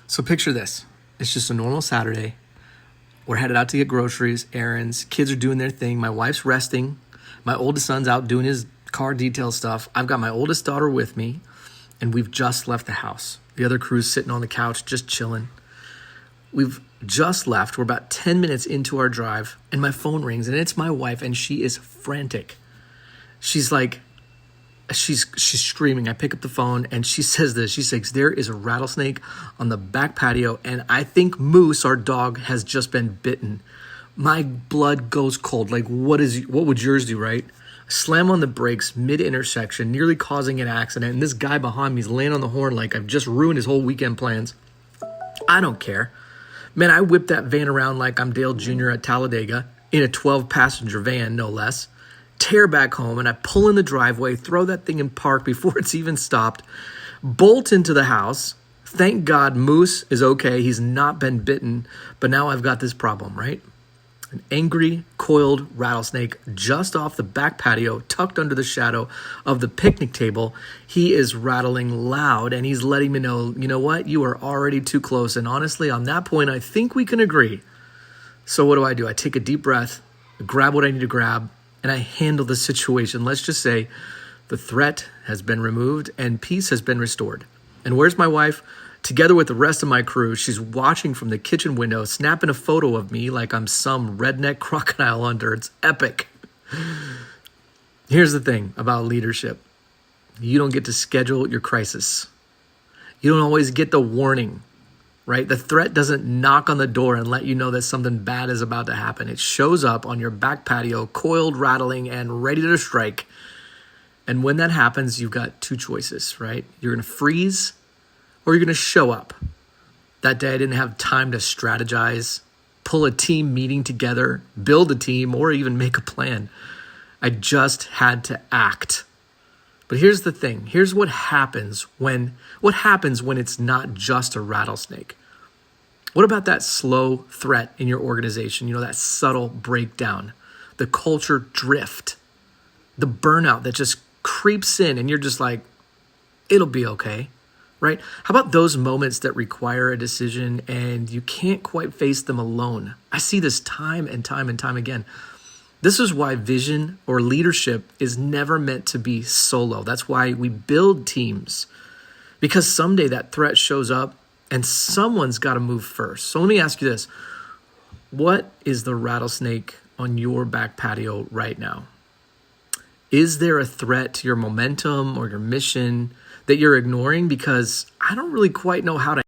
So picture this. It's just a normal Saturday. We're headed out to get groceries, errands. Kids are doing their thing. My wife's resting. My oldest son's out doing his car detail stuff. I've got my oldest daughter with me, and we've just left the house. The other crew's sitting on the couch, just chilling. We've just left. We're about 10 minutes into our drive, and my phone rings, and it's my wife, and she is frantic. She's screaming. I pick up the phone, and she says this. She says, there is a rattlesnake on the back patio, and I think Moose, our dog, has just been bitten. My blood goes cold. Like, what would yours do, right? Slam on the brakes mid-intersection, nearly causing an accident, and this guy behind me is laying on the horn like I've just ruined his whole weekend plans. I don't care. Man, I whip that van around like I'm Dale Jr. at Talladega in a 12-passenger van, no less. Tear back home, and I pull in the driveway, throw that thing in park before it's even stopped, bolt into the house. Thank God Moose is okay. He's not been bitten, but now I've got this problem, right? An angry, coiled rattlesnake just off the back patio, tucked under the shadow of the picnic table. He is rattling loud, and he's letting me know, you know what? You are already too close. And honestly, on that point, I think we can agree. So what do? I take a deep breath, grab what I need to grab, and I handle the situation. Let's just say the threat has been removed and peace has been restored. And where's my wife? Together with the rest of my crew, she's watching from the kitchen window, snapping a photo of me like I'm some redneck crocodile hunter. It's epic. Here's the thing about leadership. You don't get to schedule your crisis. You don't always get the warning, right? The threat doesn't knock on the door and let you know that something bad is about to happen. It shows up on your back patio, coiled, rattling, and ready to strike. And when that happens, you've got two choices, right? You're going to freeze or you're going to show up. That day I didn't have time to strategize, pull a team meeting together, build a team, or even make a plan. I just had to act. But here's the thing. Here's what happens when it's not just a rattlesnake. What about that slow threat in your organization? You know, that subtle breakdown, the culture drift, the burnout that just creeps in and you're just like, it'll be okay, right? How about those moments that require a decision and you can't quite face them alone? I see this time and time and time again. This is why vision or leadership is never meant to be solo. That's why we build teams, because someday that threat shows up and someone's got to move first. So let me ask you this. What is the rattlesnake on your back patio right now? Is there a threat to your momentum or your mission that you're ignoring? Because I don't really quite know how to